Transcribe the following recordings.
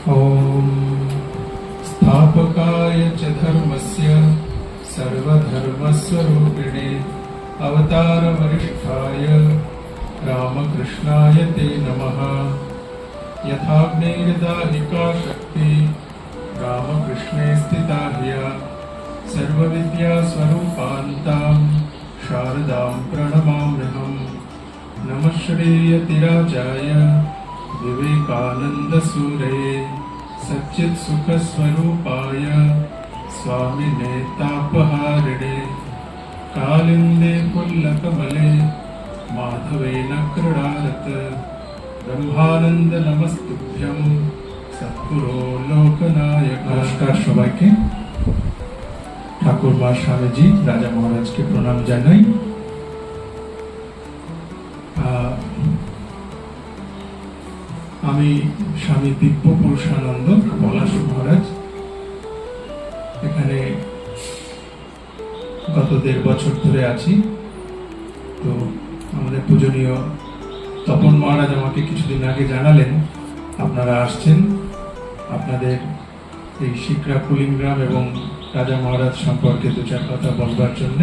ॐ स्थापकाय च धर्मस्य सर्वधर्मस्वरूपिणे अवतारवरिष्ठाय रामकृष्णाय ते नमः। यथाग्नेर्दाहिका शक्ति रामकृष्णे स्थिता ह्य सर्वविद्यास्वरूपान्तां शारदां प्रणमाम्यहम्। नमः श्रीयतिराजाय विवेकानन्दसूरये सच्चित्सुखस्वरूपाय स्वामिने तापहारिणे कालिन्दे पुल्लकमले माधवेन क्रीडारत ब्रह्मानंद नमस्तुभ्यं सद्गुरो लोकनायक। नमस्कार सबाइके। ठाकुर मा स्वामीजी राजा महाराज के प्रणाम जानाई। আমি স্বামী দিব্য পুরুষানন্দ পলাশ মহারাজ এখানে গত 1.5 বছর ধরে আছি। তো আমাদের পূজনীয় তপন মহারাজ আমাকে কিছুদিন আগে জানালেন আপনারা আসছেন আপনাদের এই শিকরা কুলিংগ্রাম এবং রাজা মহারাজ সম্পর্কে 2-4 কথা বলবার জন্য।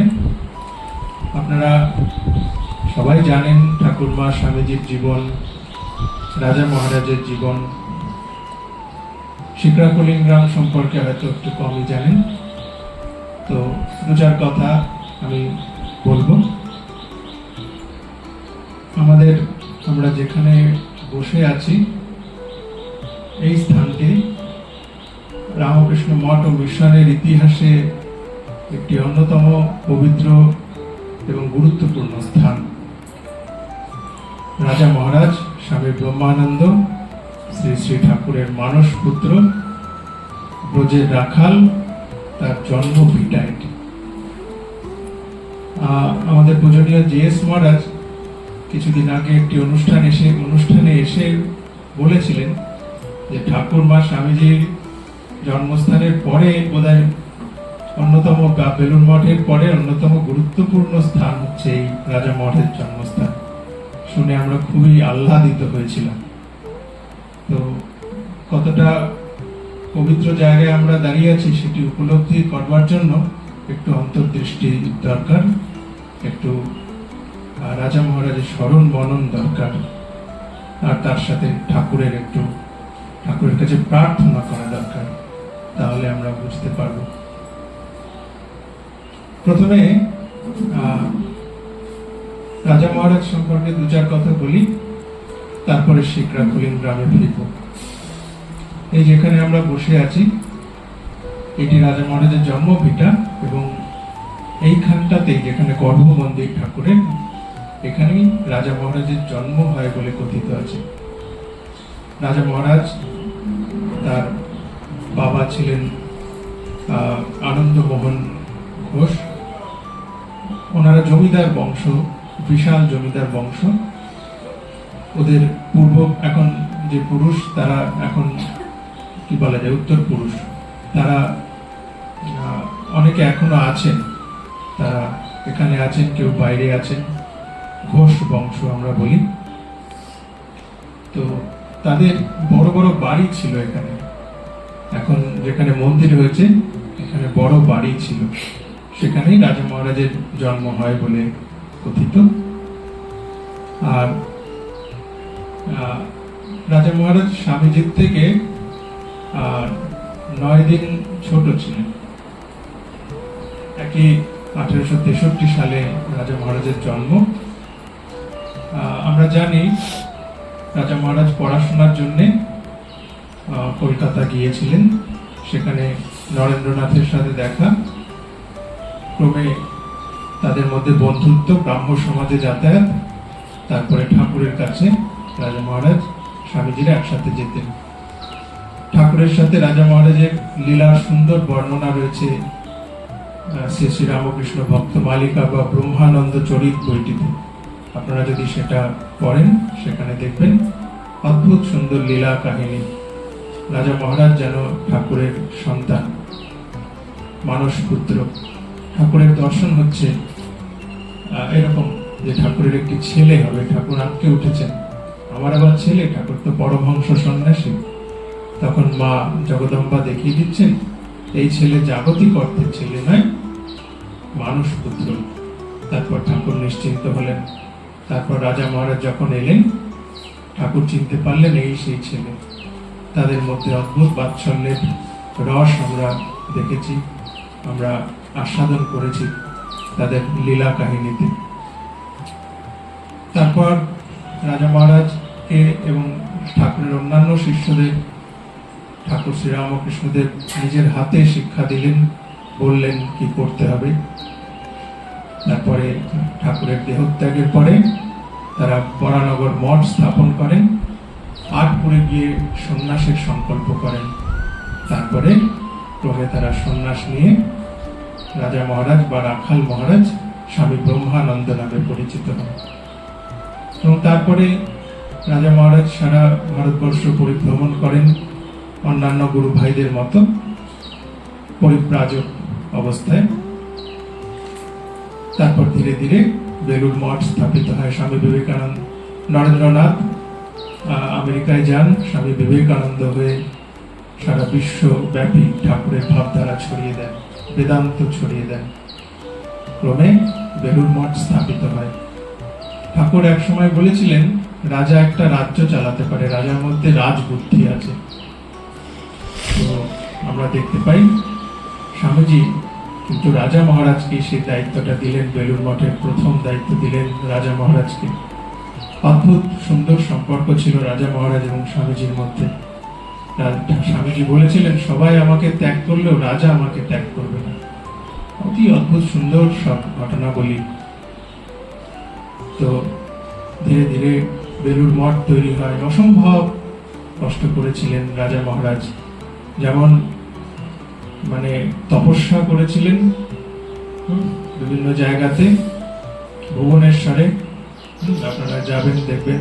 আপনারা সবাই জানেন ঠাকুর মা স্বামীজির জীবন, রাজা মহারাজের জীবন। শিকরা কুলিংগ্রাম সম্পর্কে হয়তো একটু কমই জানেন, তো 2-4 কথা আমি বলবো। আমরা যেখানে বসে আছি এই স্থানটি রামকৃষ্ণ মঠ ও মিশনের ইতিহাসে একটি অন্যতম পবিত্র এবং গুরুত্বপূর্ণ স্থান। রাজা মহারাজ স্বামী ব্রহ্মানন্দ শ্রী শ্রী ঠাকুরের মানস পুত্র, ব্রজের রাখাল, তার জন্মভিটা এটি। আমাদের পূজনীয় জিএস মহারাজ কিছুদিন আগে একটি অনুষ্ঠানে এসে বলেছিলেন যে ঠাকুর মা স্বামীজির জন্মস্থানের পরে বোধহয় অন্যতম বেলুড় মঠের পরে অন্যতম গুরুত্বপূর্ণ স্থান হচ্ছে এই রাজা মঠের জন্মস্থান। শুনে আমরা খুবই আহ্লাদিত হয়েছিলাম। তো কতটা পবিত্র জায়গায় আমরা দাঁড়িয়ে আছি সেটি উপলব্ধি করবার জন্য একটু অন্তর্দৃষ্টি দরকার, একটু রাজা মহারাজের স্মরণ মনন দরকার, আর তার সাথে ঠাকুরের কাছে প্রার্থনা করা দরকার। তাহলে আমরা বুঝতে পারব। প্রথমে রাজা মহারাজ সম্পর্কে 2-4 কথা বলি, তারপরে শিকরা কুলিংগ্রামে ফিরব। এই যেখানে আমরা বসে আছি এটি রাজা মহারাজের জন্মভিটা এবং এইখানটাতেই যেখানে গর্ভ মন্দির ঠাকুরের, এখানেই রাজা মহারাজের জন্ম হয় বলে কথিত আছে। রাজা মহারাজ তার বাবা ছিলেন আনন্দমোহন ঘোষ। ওনারা জমিদার বংশ, বিশাল জমিদার বংশ। ওদের এখন যে পুরুষ তারা এখন কি বলা যায় উত্তর পুরুষ, তারা অনেকে এখনো আছেন, তারা এখানে আছেন, কেউ বাইরে আছেন। ঘোষ বংশ আমরা বলি। তো তাদের বড় বড় বাড়ি ছিল এখানে। এখন যেখানে মন্দির হয়েছে এখানে বড় বাড়ি ছিল, সেখানেই রাজা মহারাজের জন্ম হয় বলে কথিত। আর রাজা মহারাজ স্বামীজির থেকে 9 দিন ছোট ছিলেন। 1863 সালে রাজা মহারাজের জন্ম। আমরা জানি রাজা মহারাজ পড়াশোনার জন্য কলকাতা গিয়েছিলেন। সেখানে নরেন্দ্রনাথের সাথে দেখা, ক্রমে তাদের মধ্যে বন্ধুত্ব, ব্রাহ্ম সমাজে যাতায়াত, তারপরে ঠাকুরের কাছে রাজা মহারাজ স্বামীজিরা একসাথে যেতেন। ঠাকুরের সাথে রাজা মহারাজের লীলার সুন্দর বর্ণনা রয়েছে শ্রী শ্রী রামকৃষ্ণ ভক্ত মালিকা বা ব্রহ্মানন্দ চরিত বইটিতে। আপনারা যদি সেটা পড়েন সেখানে দেখবেন অদ্ভুত সুন্দর লীলা কাহিনী। রাজা মহারাজ যেন ঠাকুরের সন্তান, মানস পুত্র। ঠাকুরের দর্শন হচ্ছে এরকম যে ঠাকুরের একটি ছেলে হবে। ঠাকুর আটকে উঠেছেন, আমার আবার ছেলে। ঠাকুর তো পরমহংস সন্ন্যাসী, তখন মা জগদম্বা দেখিয়ে দিচ্ছেন এই ছেলে জাগতিক অর্থের ছেলে নয়, মানুষ পুত্র। তারপর ঠাকুর নিশ্চিন্ত হলেন। তারপর রাজা মহারাজ যখন এলেন, ঠাকুর চিনতে পারলেন এই সেই ছেলে। তাদের মধ্যে অদ্ভুত বাৎসল্যের রস আমরা দেখেছি, আমরা আস্বাদন করেছি তাদের লীলা কাহিনীতে। তারপর রাজা মহারাজকে এবং ঠাকুরের অন্যান্য শিষ্যদের ঠাকুর শ্রীরামকৃষ্ণদেব নিজের হাতে শিক্ষা দিলেন, বললেন কি করতে হবে। তারপরে ঠাকুরের দেহত্যাগের পরে তারা বরানগর মঠ স্থাপন করেন, আটপুরে গিয়ে সন্ন্যাসের সংকল্প করেন। তারপরে ক্রমে তারা সন্ন্যাস নিয়ে রাজা মহারাজ বা রাখাল মহারাজ স্বামী ব্রহ্মানন্দ নামে পরিচিত হন। এবং তারপরে রাজা মহারাজ সারা ভারতবর্ষ পরিভ্রমণ করেন অন্যান্য গুরু ভাইদের মতো পরিব্রাজক অবস্থায়। তারপর ধীরে ধীরে বেলুর মঠ স্থাপিত হয়। স্বামী বিবেকানন্দ, নরেন্দ্রনাথ আমেরিকায় যান, স্বামী বিবেকানন্দ হয়ে সারা বিশ্বব্যাপী ঠাকুরের ভাবধারা ছড়িয়ে দেন, বেদান্ত ছড়িয়ে দেন। ক্রমে বেলুর মঠ স্থাপিত হয়। ঠাকুর এক সময় বলেছিলেন রাজা একটা রাজ্য চালাতে পারে, রাজার মধ্যে রাজবুদ্ধি আছে। তো আমরা দেখতে পাই স্বামীজি কিন্তু রাজা মহারাজকে সেই দায়িত্বটা দিলেন, বেলুর মঠের প্রথম দায়িত্ব দিলেন রাজা মহারাজকে। অদ্ভুত সুন্দর সম্পর্ক ছিল রাজা মহারাজ এবং স্বামীজির মধ্যে। স্বামীজি বলেছিলেন সবাই আমাকে ত্যাগ করলেও রাজা আমাকে ত্যাগ করবে না। অতি অদ্ভুত সুন্দর সব ঘটনা বলি। তো ধীরে ধীরে বেলুর মঠ তৈরি হয়। অসম্ভব কষ্ট করেছিলেন রাজা মহারাজ, যেমন মানে তপস্যা করেছিলেন বিভিন্ন জায়গাতে। ভুবনেশ্বরে আপনারা যাবেন, দেখবেন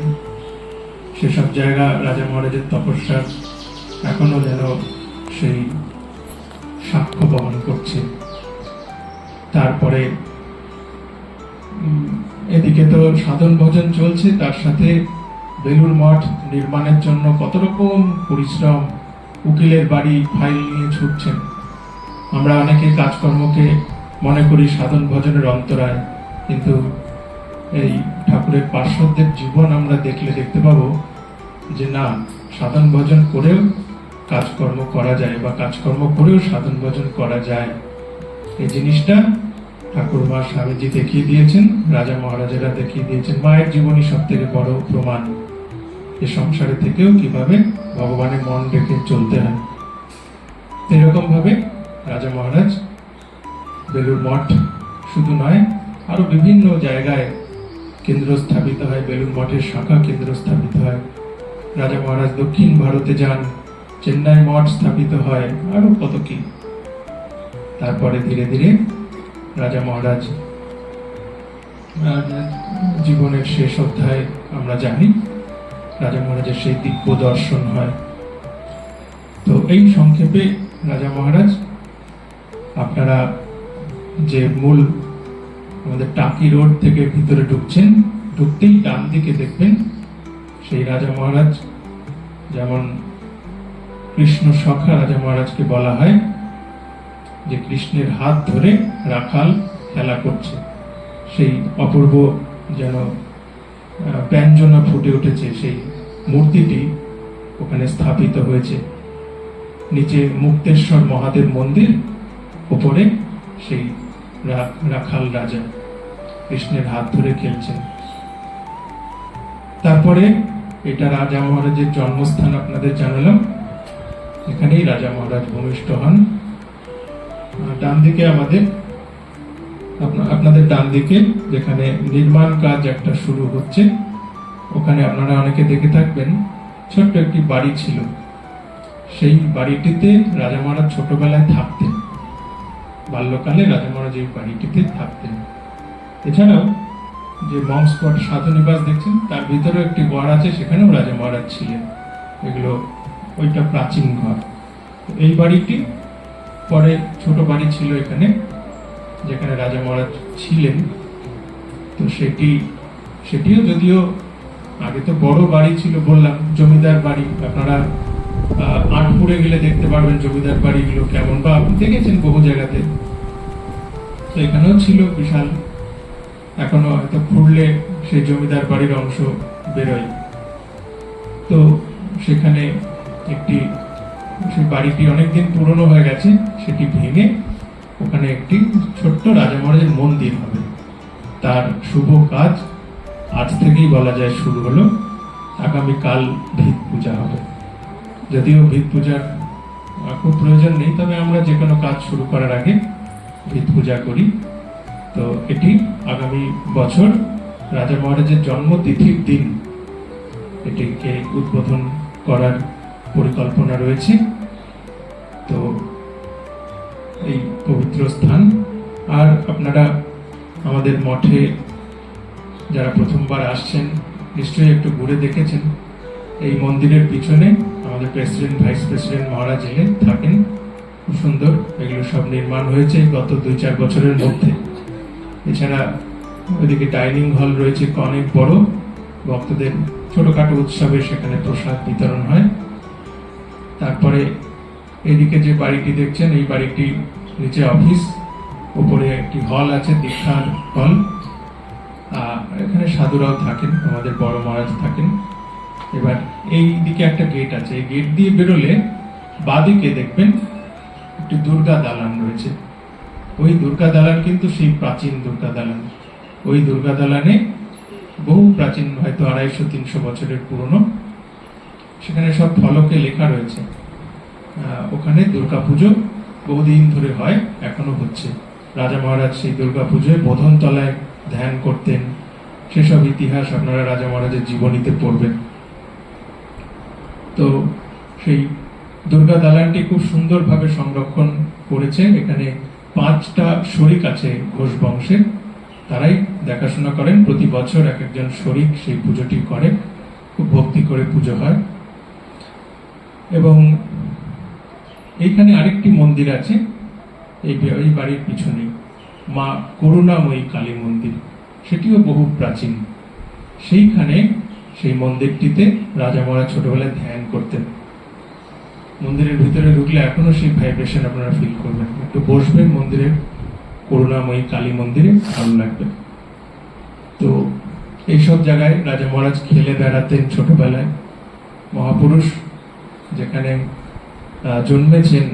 সেসব জায়গা রাজা মহারাজের তপস্যা এখনো যেন সেই সাক্ষ্য বহন করছে। তারপরে এদিকে তো সাধন ভজন চলছে, তার সাথে বেলুর মঠ নির্মাণের জন্য কত রকম পরিশ্রম, উকিলের বাড়ি ফাইল নিয়ে ছুটছেন। আমরা অনেকে কাজকর্মকে মনে করি সাধন ভজনের অন্তরায়, কিন্তু এই ঠাকুরের পার্শ্বদের জীবন আমরা দেখতে পাবো যে না, সাধন ভজন করেও কাজকর্ম করা যায়, বা কাজকর্ম করেও সাধন ভজন করা যায়। এই জিনিসটা ঠাকুর মা স্বামীজি দেখিয়ে দিয়েছেন, রাজা মহারাজেরা দেখিয়ে দিয়েছেন। মায়ের জীবনী সব থেকে বড় প্রমাণ এ সংসারে থেকেও কিভাবে ভগবানের মন রেখে চলতে হয়। এরকম ভাবে রাজা মহারাজ বেলুর মঠ শুধু নয়, আরো বিভিন্ন জায়গায় কেন্দ্র স্থাপিত হয়, বেলুর মঠের শাখা কেন্দ্র স্থাপিত হয়। রাজা মহারাজ দক্ষিণ ভারতে যান, চেন্নাই মঠ স্থাপিত হয়, আরো কত কি। তারপরে ধীরে ধীরে রাজা মহারাজ জীবনের শেষ অধ্যায় আমরা জানি, রাজা মহারাজের সেই দিব্য দর্শন হয়। তো এই সংক্ষেপে রাজা মহারাজ, আপনারা যে মূল আমাদের টাকি রোড থেকে ভিতরে ঢুকছেন, ঢুকতেই ডান দিকে দেখবেন সেই রাজা মহারাজ, যেমন কৃষ্ণ সখা রাজা মহারাজকে বলা হয়, যে কৃষ্ণের হাত ধরে রাখাল খেলা করছে, সেই অপূর্ব যেন ব্যঞ্জনা ফুটে উঠেছে। সেই মূর্তিটি ওখানে স্থাপিত হয়েছে। নিচে মুক্তেশ্বর মহাদেব মন্দির, উপরে সেই রাখাল রাজা কৃষ্ণের হাত ধরে খেলছেন। তারপরে এটা রাজা মহারাজের জন্মস্থান আপনাদের জানালাম, এখানেই রাজা মহারাজ ভূমিষ্ঠ হন। ডান দিকে আপনাদের ডান দিকে যেখানে নির্মাণ কাজ একটা শুরু হচ্ছে, ওখানে আপনারা অনেকে দেখে থাকবেন ছোট্ট একটি বাড়ি ছিল। সেই বাড়িটিতে রাজা মহারাজ ছোটবেলায় থাকতেন, বাল্যকালে রাজা মহারাজ এই বাড়িটিতে থাকতেন। এছাড়াও যে মঙ্ক স্পট সাধু নিবাস দেখছেন, তার ভিতরে একটি ঘর আছে, সেখানেও রাজা মহারাজ ছিলেন। এগুলো ওইটা প্রাচীন ঘর। এই বাড়িটি পরে ছোট বাড়ি ছিল এখানে, যেখানে রাজা মহারাজ ছিলেন। তো সেটিও যদিও আগে তো বড় বাড়ি ছিল, বললাম জমিদার বাড়ি, আপনারা আটপুরে গেলে দেখতে পারবেন জমিদার বাড়িগুলো কেমন, বা আপনি দেখেছেন বহু জায়গাতে। তো এখানেও ছিল বিশাল, এখনো হয়তো খুঁড়লে সেই জমিদার বাড়ির অংশ বেরোয়। তো সেখানে একটি, সেই বাড়িটি অনেকদিন পুরনো হয়ে গেছে, সেটি ভেঙে ওখানে একটি ছোট্ট রাজা মহারাজের মন্দির হবে। তার শুভ কাজ আজ থেকেই বলা যায় শুরু হলো। আগামীকাল ভিত পূজা হবে। যদিও ভিত পূজার খুব প্রয়োজন নেই, তবে আমরা যে কোনো কাজ শুরু করার আগে ভিত পূজা করি। তো এটি আগামী বছর রাজা মহারাজের জন্মতিথির দিন এটিকে উদ্বোধন করার পরিকল্পনা রয়েছে। তো এই পবিত্র স্থান, আর আপনারা আমাদের মঠে যারা প্রথমবার আসছেন নিশ্চয়ই একটু ঘুরে দেখেছেন। এই মন্দিরের পিছনে আমাদের প্রেসিডেন্ট, ভাইস প্রেসিডেন্ট মহারাজ এলে থাকেন, খুব সুন্দর। এগুলো সব নির্মাণ হয়েছে গত 2-4 বছরের মধ্যে। এছাড়া ওইদিকে ডাইনিং হল রয়েছে অনেক বড়, ভক্তদের ছোটখাটো উৎসবে সেখানে প্রসাদ বিতরণ হয়। তারপরে এইদিকে যে বাড়িটি দেখছেন, এই বাড়িটি নিচে অফিস, উপরে একটি হল আছে, দীক্ষার হল। এখানে সাধুরাও থাকেন, আমাদের বড় মহারাজ থাকেন। এবার এই দিকে একটা গেট আছে, এই গেট দিয়ে বেরোলে বাঁদিকে দেখবেন একটি দুর্গা দালান রয়েছে। ওই দুর্গা দালান কিন্তু সেই প্রাচীন দুর্গা দালান। ওই দুর্গা দালানে বহু প্রাচীন, হয়তো 250-300 বছরের পুরনো। সেখানে সব ফলকে লেখা রয়েছে। ওখানে দুর্গাপুজো বহুদিন ধরে হয়, এখনো হচ্ছে। রাজা মহারাজ সেই দুর্গাপুজোয় বোধনতলায় ধ্যান করতেন, সেসব ইতিহাস আপনারা রাজা মহারাজের জীবনীতে পড়বেন। তো সেই দুর্গা দালানটি খুব সুন্দরভাবে সংরক্ষণ করেছে। এখানে 5টা শরিক আছে ঘোষ বংশের, তারাই দেখাশোনা করেন। প্রতি বছর এক একজন শরিক সেই পুজোটি করে, খুব ভক্তি করে পুজো হয়। এবং এইখানে আরেকটি মন্দির আছে এই বাড়ির পিছনে, মা করুণাময়ী কালী মন্দির, সেটিও বহু প্রাচীন। সেইখানে, সেই মন্দিরটিতে রাজা মহারাজ ছোটবেলায় ধ্যান করতেন। মন্দিরের ভিতরে ঢুকলে এখনো সেই ভাইব্রেশন আপনারা ফিল করবেন। একটু বসবেন মন্দিরের, করুণাময়ী কালী মন্দিরে, ভালো লাগবে। তো এইসব জায়গায় রাজা মহারাজ খেলে বেড়াতেন ছোটবেলায়। মহাপুরুষ যেখানে জন্মেছেন,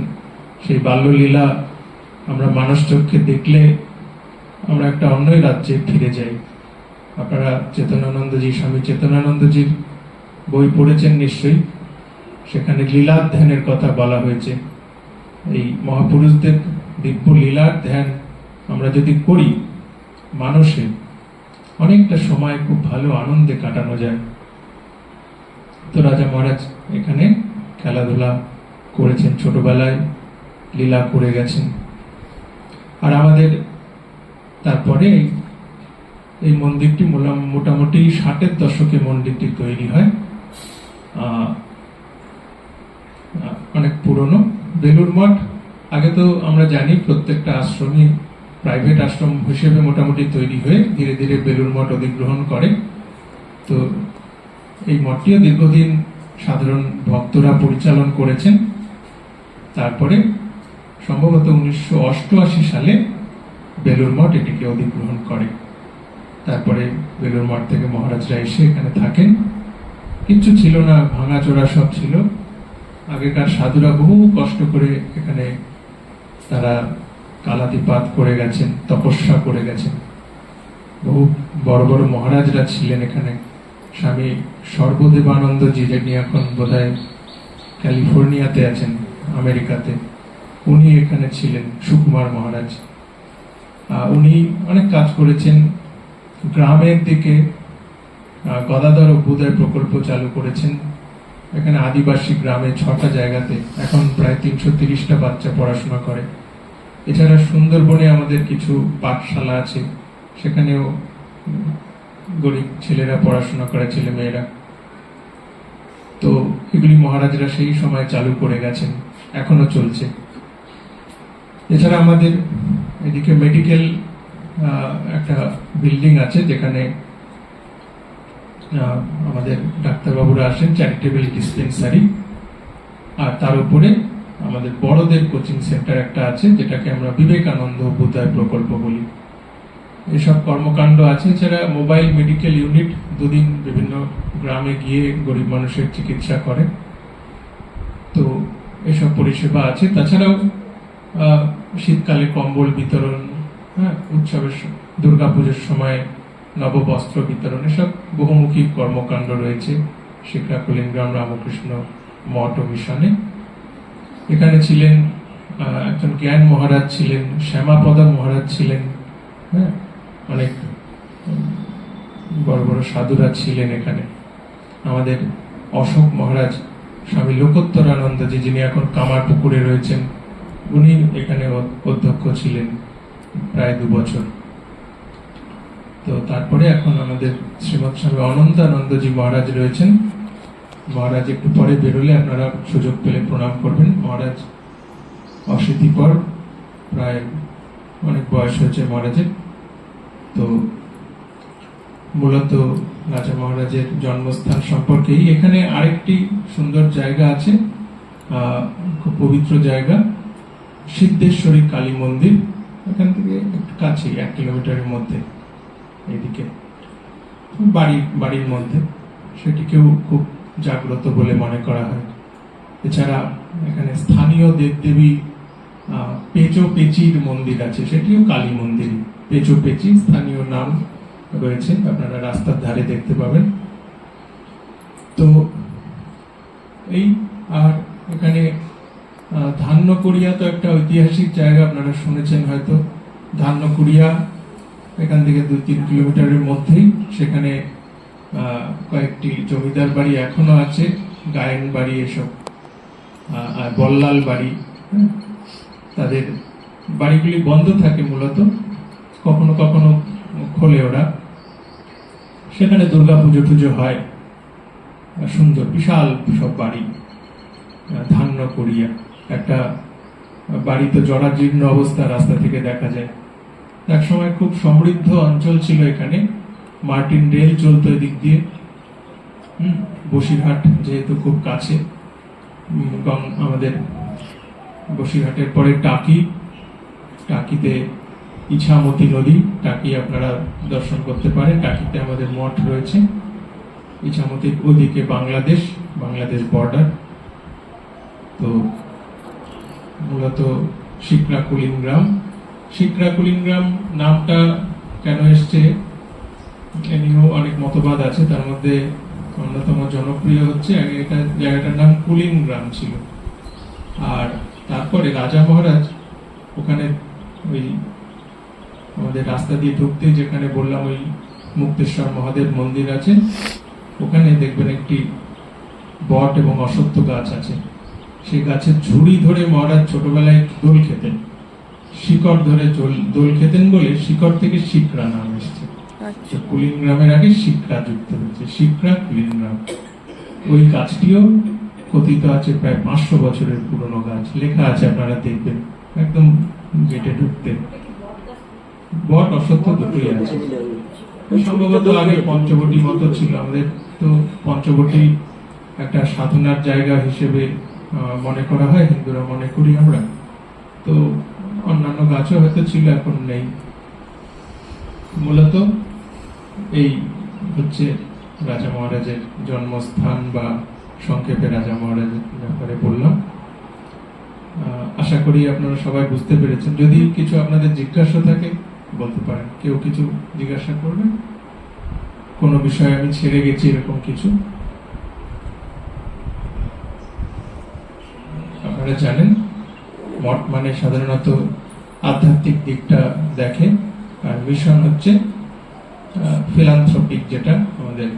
সেই বাল্যলীলা আমরা মানুষ চক্ষে দেখলে আমরা একটা অন্যই রাজ্যে ফিরে যাই। আপনারা চেতনানন্দজি, স্বামী চেতনানন্দজির বই পড়েছেন নিশ্চয়ই। সেখানে লীলার ধ্যানের কথা বলা হয়েছে। এই মহাপুরুষদের দিব্য লীলার ধ্যান আমরা যদি করি, মানুষে অনেকটা সময় খুব ভালো আনন্দে কাটানো যায়। তো রাজা মহারাজ এখানে খেলাধুলা করেছেন, ছোটবেলায় লীলা করে গেছেন। আর আমাদের তারপরে এই মন্দিরটি মোটামুটি 60-এর দশকে মন্দিরটি তৈরি হয়। অনেক পুরনো। বেলুড় মঠ, আগে তো আমরা জানি প্রত্যেকটা আশ্রমই প্রাইভেট আশ্রম হিসেবে মোটামুটি তৈরি হয়ে ধীরে ধীরে বেলুড় মঠ অধিগ্রহণ করে। তো এই মঠটিও দীর্ঘদিন সাধারণ ভক্তরা পরিচালন করেছেন। তারপরে সম্ভবত 1988 সালে বেলুড় মঠ এটিকে অধিগ্রহণ করে। তারপরে বেলুড় মঠ থেকে মহারাজরা এসে এখানে থাকেন। কিচ্ছু ছিল না, ভাঙাচোরা সব ছিল। আগেকার সাধুরা বহু কষ্ট করে এখানে তারা কালাতিপাত করে গেছেন, তপস্যা করে গেছেন। বহু বড় বড় মহারাজরা ছিলেন এখানে। স্বামী সর্বদেবানন্দজি, যিনি এখন বোধহয় ক্যালিফোর্নিয়াতে আছেন, আমেরিকাতে, উনি এখানে ছিলেন। সুকুমার মহারাজ, উনি অনেক কাজ করেছেন। গ্রামের দিকে গদাধর অভ্যুদয় প্রকল্প চালু করেছেন। এখানে আদিবাসী গ্রামে 6টা জায়গাতে এখন প্রায় 330টা বাচ্চা পড়াশোনা করে। এছাড়া সুন্দরবনে আমাদের কিছু পাঠশালা আছে, সেখানেও গরিব ছেলেরা পড়াশোনা করে, ছেলে মেয়েরা। তো এগুলি মহারাজরা সেই সময় চালু করে গেছেন, এখনো চলছে। এছাড়া আমাদের এদিকে মেডিকেল একটা বিল্ডিং আছে, যেখানে আমাদের ডাক্তারবাবুরা আসেন, চ্যারিটেবল ডিসপেন্সারি। আর তার উপরে আমাদের বড়দের কোচিং সেন্টার একটা আছে, যেটাকে আমরা বিবেকানন্দ অভ্যুদয় প্রকল্প বলি। এসব কর্মকাণ্ড আছে। এছাড়া মোবাইল মেডিকেল ইউনিট 2 দিন বিভিন্ন গ্রামে গিয়ে গরিব মানুষের চিকিৎসা করে। তো এসব পরিষেবা আছে। তাছাড়াও শীতকালে কম্বল বিতরণ, উৎসবের দুর্গাপুজোর সময় নববস্ত্র বিতরণ, এসব বহুমুখী কর্মকাণ্ড রয়েছে শিক্ষা কুলিনগ্রাম রামকৃষ্ণ মঠ ও মিশনে। এখানে ছিলেন একজন জ্ঞান মহারাজ ছিলেন, শ্যামাপদা মহারাজ ছিলেন, অনেক বড় বড় সাধুরা ছিলেন এখানে। আমাদের অশোক মহারাজ, স্বামী লোকোত্তরানন্দজি, যিনি এখন কামারপুকুরে রয়েছেন, উনি এখানে অধ্যক্ষ ছিলেন প্রায় 2 বছর। তো তারপরে এখন আমাদের শ্রীমৎ স্বামী অনন্তানন্দজি মহারাজ রয়েছেন। মহারাজ একটু পরে বেরোলে আপনারা সুযোগ পেলে প্রণাম করবেন। মহারাজ অশীতিপর, প্রায় অনেক বয়স হয়েছে মহারাজের। তো মূলত রাজা মহারাজের জন্মস্থান সম্পর্কেই এখানে আরেকটি সুন্দর জায়গা আছে, খুব পবিত্র জায়গা, সিদ্ধেশ্বরী কালী মন্দির। এখান থেকে একটু কাছে, 1 কিলোমিটারের মধ্যে, এদিকে বাড়ির মধ্যে। সেটিকেও খুব জাগ্রত বলে মনে করা হয়। এছাড়া এখানে স্থানীয় দেবদেবী পেচো পেচির মন্দির আছে, সেটিও কালী মন্দির। পেচো পেচি স্থানীয় নাম রয়েছে, আপনারা রাস্তার ধারে দেখতে পাবেন। তো এই, আর এখানে ধান্যকুড়িয়া তো একটা ঐতিহাসিক জায়গা, আপনারা শুনেছেন হয়তো। ধান্যকুড়িয়া এখান থেকে 2-3 কিলোমিটারের মধ্যেই। সেখানে কয়েকটি জমিদার বাড়ি এখনো আছে, গায়েন বাড়ি এসব, আর বল্লাল বাড়ি। তাদের বাড়িগুলি বন্ধ থাকে মূলত, কখনো কখনো খোলে ওরা। সেখানে দুর্গা পুজো টুজো হয়, সুন্দর বিশাল সব বাড়ি। ধান্যকুড়িয়া একটা বাড়ি তো জরাজীর্ণ অবস্থা, রাস্তা থেকে দেখা যায়। এক সময় খুব সমৃদ্ধ অঞ্চল ছিল এখানে, মার্টিন রেল চলতো এদিক দিয়ে। বসিরহাট যেহেতু খুব কাছে, আমাদের বসিরহাটের পরে টাকিতে ইছামতি নদী, টাকি আপনারা দর্শন করতে পারেন। টাকিতে আমাদের মঠ রয়েছে। ইছামতির ওদিকে বাংলাদেশ বর্ডার। তো মূলত শিকরা কুলিনগ্রাম নামটা কেন এসছে এ নিয়েও অনেক মতবাদ আছে। তার মধ্যে অন্যতম জনপ্রিয় হচ্ছে, আগে এটা জায়গাটার নাম কুলিনগ্রাম ছিল। আর তারপরে রাজা মহারাজ ওখানে ওই আমাদের রাস্তা দিয়ে ঢুকতে, যেখানে বললাম ওই মুক্তেশ্বর মহাদেব মন্দির আছে, ওখানে দেখবেন একটি বট এবং অশ্বত্থ গাছ আছে। সেই গাছের ঝুড়ি ধরে মহারাজ ছোটবেলায় দোল খেতেন, শিকড় ধরে দোল খেতেন বলে শিকড় থেকে শিকরা নাম এসছে। কুলিনগ্রামের আগে শিকরা যুক্ত হয়েছে, শিকরা কুলিনগ্রাম। ওই গাছটিও কথিত আছে প্রায় 500 বছরের পুরনো গাছ, লেখা আছে, আপনারা দেখবেন একদম গেটে ঢুকতে। বট অশ্বত্থ দুটোই আছে। সম্ভবত আগে পঞ্চবটি মতো ছিল। আমাদের তো পঞ্চবটি একটা সাধনার জায়গা হিসেবে মনে করা হয়, হিন্দুরা মনে করি আমরা। তো অন্যান্য গাছও হয়তো ছিল, এখন নেই। মূলত এই হচ্ছে রাজা মহারাজের জন্মস্থান, বা সংক্ষেপে রাজা মহারাজের ব্যাপারে বললাম। আশা করি আপনারা সবাই বুঝতে পেরেছেন। যদি কিছু আপনাদের জিজ্ঞাসা থাকে বলতে পারেন। কেউ কিছু জিজ্ঞাসা করবে, কোনো বিষয়ে আমি ছেড়ে গেছি এরকম কিছু? আপনারা জানেন মঠ মানে সাধারণত আধ্যাত্মিক দিকটা দেখে, আর মিশন হচ্ছে ফিলান্থ্রপিক, যেটা আমাদের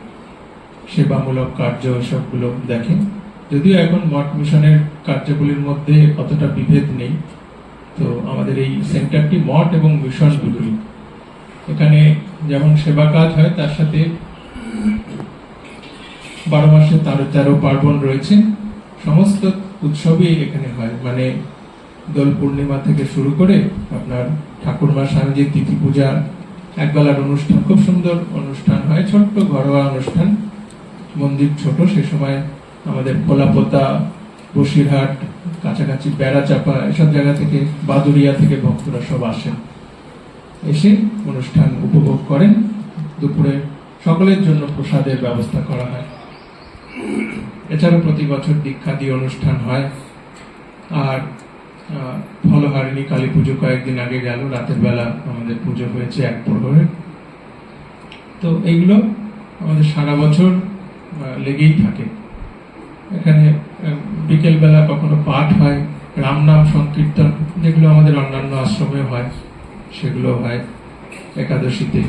সেবামূলক কার্য, সবগুলো দেখে। যদিও এখন মঠ মিশনের কার্যগুলির মধ্যে অতটা বিভেদ নেই। তো আমাদের এই সেন্টারটি মঠ এবং মিশন দুটোই। এখানে যেমন সেবা কাজ হয়, তার সাথে 12 মাসে 13 পার্বণ রয়েছে। সমস্ত উৎসবই এখানে হয়, মানে দোল পূর্ণিমা থেকে শুরু করে আপনার ঠাকুরমা স্বামীজির তিথি পূজা, একবেলার অনুষ্ঠান, খুব সুন্দর অনুষ্ঠান হয়, ছোট্ট ঘরোয়া অনুষ্ঠান। মন্দির ছোট, সে সময় আমাদের খোলাপোতা বসিরহাট, কাছাকাছি বেড়াচাপা, এসব জায়গা থেকে, বাদুরিয়া থেকে ভক্তরা সব আসেন, এসে অনুষ্ঠান উপভোগ করেন। দুপুরে সকলের জন্য প্রসাদের ব্যবস্থা করা হয়। এছাড়াও প্রতি বছর দীক্ষাদি অনুষ্ঠান হয়। আর ফলহারিণী কালী পুজো কয়েকদিন আগে গেল, রাতের বেলা আমাদের পুজো হয়েছে এক প্রহরে। তো এইগুলো আমাদের সারা বছর লেগেই থাকে। এখানে বিকেল বেলা কখনো পাঠ হয়, রাম নাম সংকীর্তন, যেগুলো আমাদের অন্যান্য আশ্রমে হয়, সেগুলো হয় একাদশীতে।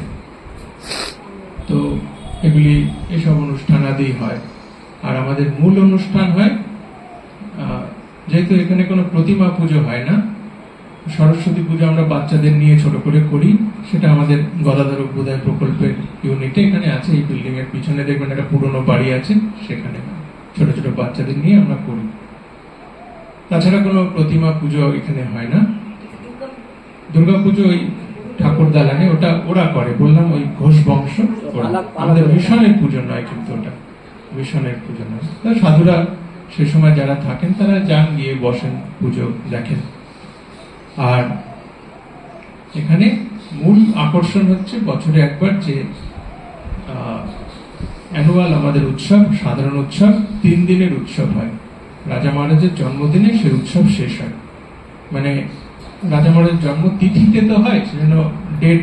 তো এগুলি, এসব অনুষ্ঠান আদি হয়। আর আমাদের মূল অনুষ্ঠান হয়, যেহেতু এখানে কোনো প্রতিমা পুজো হয় না, সরস্বতী পুজো আমরা বাচ্চাদের নিয়ে ছোট করে করি। সেটা আমাদের গদাধর অভ্যুদয় প্রকল্পের ইউনিটে এখানে আছে, এই বিল্ডিং এর পিছনে দেখবেন একটা পুরনো বাড়ি আছে, সেখানে ছোট ছোট বাচ্চাদের নিয়ে আমরা করি। তাছাড়া কোনো প্রতিমা পুজো এখানে হয় না। দুর্গাপুজো ওই ঠাকুর দালানে, ওটা ওরা করে, বললাম ওই ঘোষ বংশ। আমাদের মিশনের পুজো নয়, কিন্তু ওটা মিশনের পুজো নয়। সাধুরা সে সময় যারা থাকেন তারা যান, গিয়ে বসেন, পুজো দেখেন। আর এখানে মূল আকর্ষণ হচ্ছে বছরে একবার যে অ্যানুয়াল আমাদের উৎসব, সাধারণ উৎসব, 3 দিনের উৎসব হয়। রাজা মহারাজের জন্মদিনে সেই উৎসব শেষ হয়। মানে রাজা মহারাজের জন্ম তিথিতে তো হয়, সেজন্য ডেট